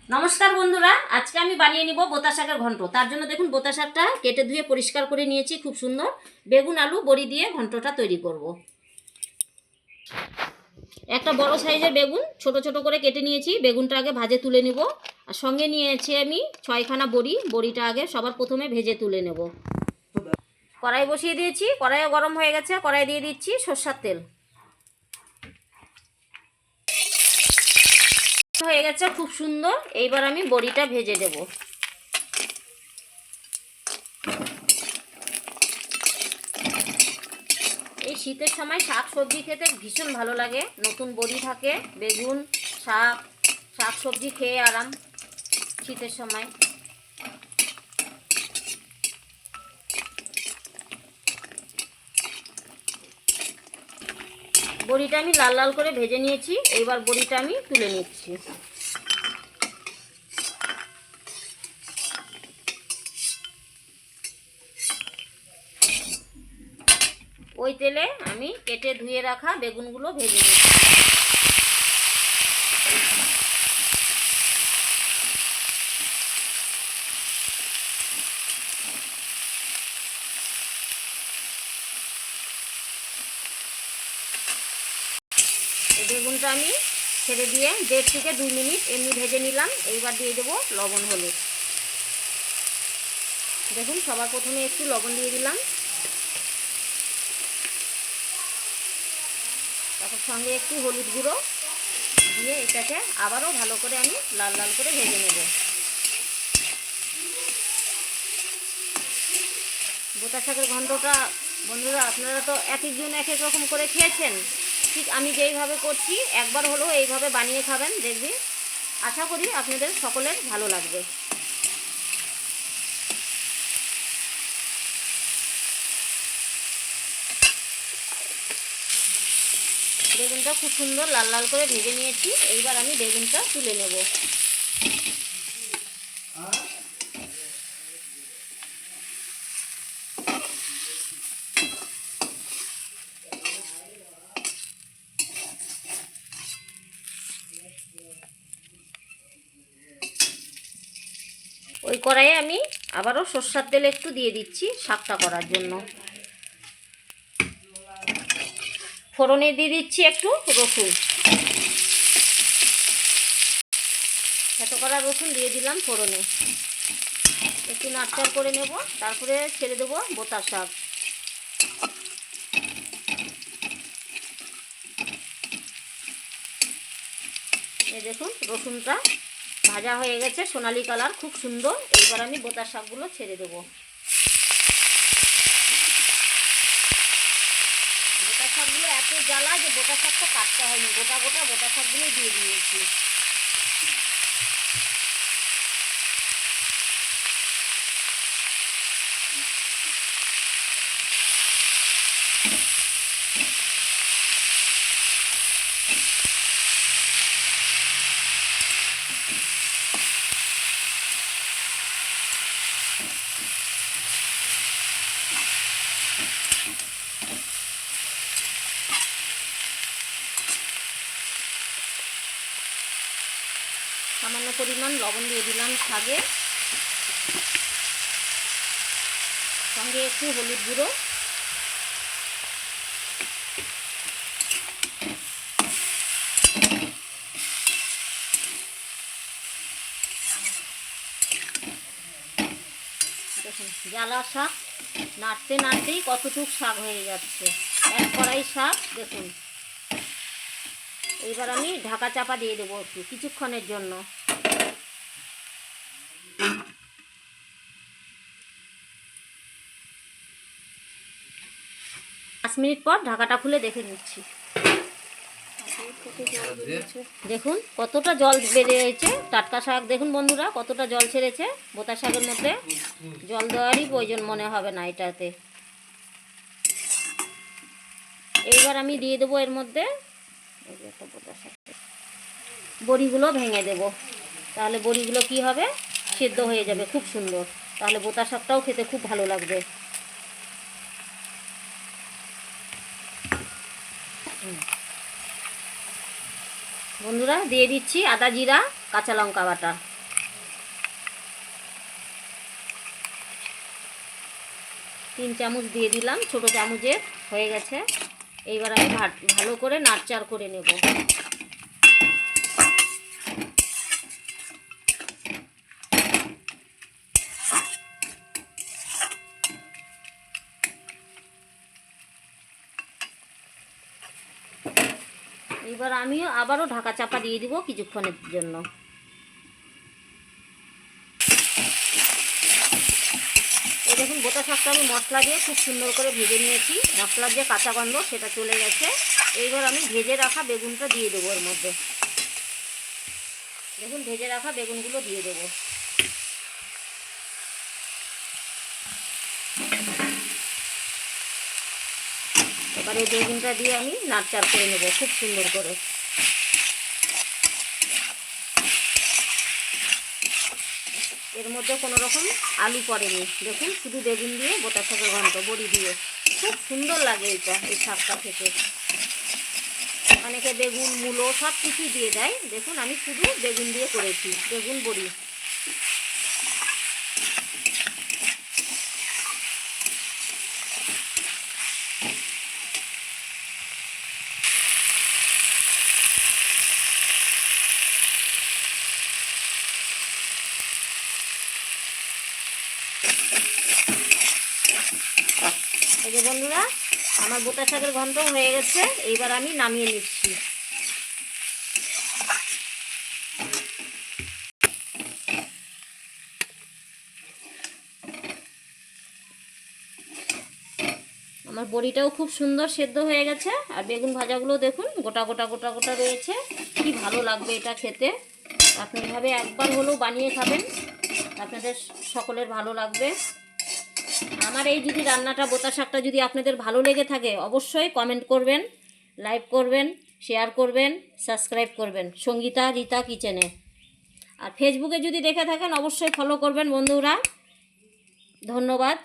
নমস্কার বন্ধুরা, আজকে আমি বানিয়ে নিব বোতা শাকের ঘন্ট। তার জন্য দেখুন বোতা শাকটা কেটে ধুয়ে পরিষ্কার করে নিয়েছি খুব সুন্দর। বেগুন আলু বড়ি দিয়ে ঘন্টটা তৈরি করব। একটা বড় সাইজের বেগুন ছোট ছোট করে কেটে নিয়েছি। বেগুনটা আগে ভাজে তুলে নেব। আর সঙ্গে নিয়েছি আমি 6খানা বড়ি। বড়িটা আগে সবার প্রথমে ভেজে তুলে নেব। কড়াই বসিয়ে দিয়েছি, কড়াইও গরম হয়ে গেছে। কড়াই দিয়ে দিচ্ছি সরষের তেল। হয়ে গেছে খুব সুন্দর। এইবার আমি বড়িটা ভেজে দেব। এই শীতের সময় শাক সবজি খেতে ভীষণ ভালো লাগে। নতুন বড়ি থাকে, বেগুন, শাক সবজি খেয়ে আরাম শীতের সময়। বড়িটা আমি লাল লাল করে ভেজে নিয়েছি। এইবার বড়িটা আমি তুলে নিচ্ছি। ওই তেলে আমি কেটে ধুয়ে রাখা বেগুনগুলো ভেজে নিচ্ছি। এই বেগুনটা আমি ছেড়ে দিয়ে 1.5 থেকে 2 মিনিট এমনি ভেজে নিলাম। এইবার দিয়ে দেবো লবণ হলুদ। দেখুন সবার প্রথমে একটু লবণ দিয়ে দিলাম, তারপর সঙ্গে একটু হলুদ গুঁড়ো দিয়ে এটাকে আবারও ভালো করে আমি লাল লাল করে ভেজে নেব। বোতা শাকের ঘন্টটা বন্ধুরা আপনারা তো এক একজন এক এক রকম করে খেয়েছেন। ঠিক আমি যেইভাবে করছি একবার হলেও এইভাবে বানিয়ে খাবেন, দেখবি আশা করি আপনাদের সকলের ভালো লাগবে। বেগুনটা খুব সুন্দর লাল লাল করে ভেজে নিয়েছি। এইবার আমি বেগুনটা তুলে নেব। ওই কড়াইয়ে আমি আবারও সরষের তেল একটু দিয়ে দিচ্ছি শাকটা করার জন্য। ফোড়নে দিয়ে দিচ্ছি একটু রসুন। এত করা রসুন দিয়ে দিলাম ফোড়নে। একটু নাড়চাড় করে নেব, তারপরে ছেড়ে দেবো বোতা শাক। এই দেখুন রসুনটা ভাজা হয়ে গেছে, সোনালি কালার খুব সুন্দর। এইবার আমি বোতা শাকগুলো ছেড়ে দেবো। বোতা শাকগুলো এত জ্বালা যে বোতা শাকটা কাটতে হয়নি, গোটা গোটা বোতা শাকগুলোই দিয়ে দিয়েছি। সামান্য পরিমাণ লবণ দিয়ে দিলাম শাকে, সঙ্গে একটু হলুদ গুঁড়ো। দেখুন জ্বালা শাক নাড়তে নাড়তেই কতটুক শাক হয়ে যাচ্ছে, এক কড়াই শাক। দেখুন এইবার আমি ঢাকা চাপা দিয়ে দেবো একটু কিছুক্ষণের জন্য। 5 মিনিট পর ঢাকাটা খুলে দেখে নিচ্ছি। দেখুন কতটা জল বেরিয়েছে। টাটকা শাক দেখুন বন্ধুরা কতটা জল ছেড়েছে। বোতা শাকের মধ্যে জল দেওয়ারই প্রয়োজন মনে হবে না এটাতে। এইবার আমি দিয়ে দেবো এর মধ্যে বড়িগুলো ভেঙে দেব। তাহলে বড়িগুলো কি হবে, সেদ্ধ হয়ে যাবে খুব সুন্দর। তাহলে বোতা শাকটাও খেতে খুব ভালো লাগবে। বন্ধুরা দিয়ে দিচ্ছি আদা জিরা কাঁচা লঙ্কা বাটা। 3 চামচ দিয়ে দিলাম, ছোটো চামচের হয়ে গেছে। এইবার আমি ভালো করে নাড়চাড় করে নেব। এবার আমি আবারও ঢাকা চাপা দিয়ে দিব কিছুক্ষণের জন্য। এই দেখুন গোটা শাকটা আমি মশলা দিয়ে খুব সুন্দর করে ভেজে নিয়েছি, মশলার যে কাঁচা গন্ধ সেটা চলে গেছে। এইবার আমি ভেজে রাখা বেগুনটা দিয়ে দেবো এর মধ্যে। দেখুন ভেজে রাখা বেগুনগুলো দিয়ে দেবো। এবার এই বেগুনটা দিয়ে আমি নাড়চাড় করে নেব খুব সুন্দর করে। এর মধ্যে কোনো রকম আলু পড়েনি, দেখুন শুধু বেগুন দিয়ে গোটা শাকের ঘন্ট বড়ি দিয়ে খুব সুন্দর লাগে এইটা, এই শাকটা খেতে। অনেকে বেগুন মূলো সব কিছুই দিয়ে দেয়, দেখুন আমি শুধু বেগুন দিয়ে করেছি, বেগুন বড়ি। এই যে বন্ধুরা আমার গোটা শাকের ঘন্ট হয়ে গেছে, এইবার আমি নামিয়ে নিচ্ছি। আমার বড়িটাও খুব সুন্দর সেদ্ধ হয়ে গেছে, আর বেগুন ভাজাগুলো দেখুন গোটা গোটা গোটা গোটা রয়েছে। কি ভালো লাগবে এটা খেতে। আপনি এভাবে একবার হলেও বানিয়ে খাবেন, আপনাদের সকলের ভালো লাগবে। আমার এই যদি রান্নাটা বোতা শাকটা যদি আপনাদের ভালো লেগে থাকে অবশ্যই কমেন্ট করবেন, লাইক করবেন, শেয়ার করবেন, সাবস্ক্রাইব করবেন সঙ্গীতা রীতা কিচেনে। আর ফেসবুকে যদি দেখে থাকেন অবশ্যই ফলো করবেন বন্ধুরা। ধন্যবাদ।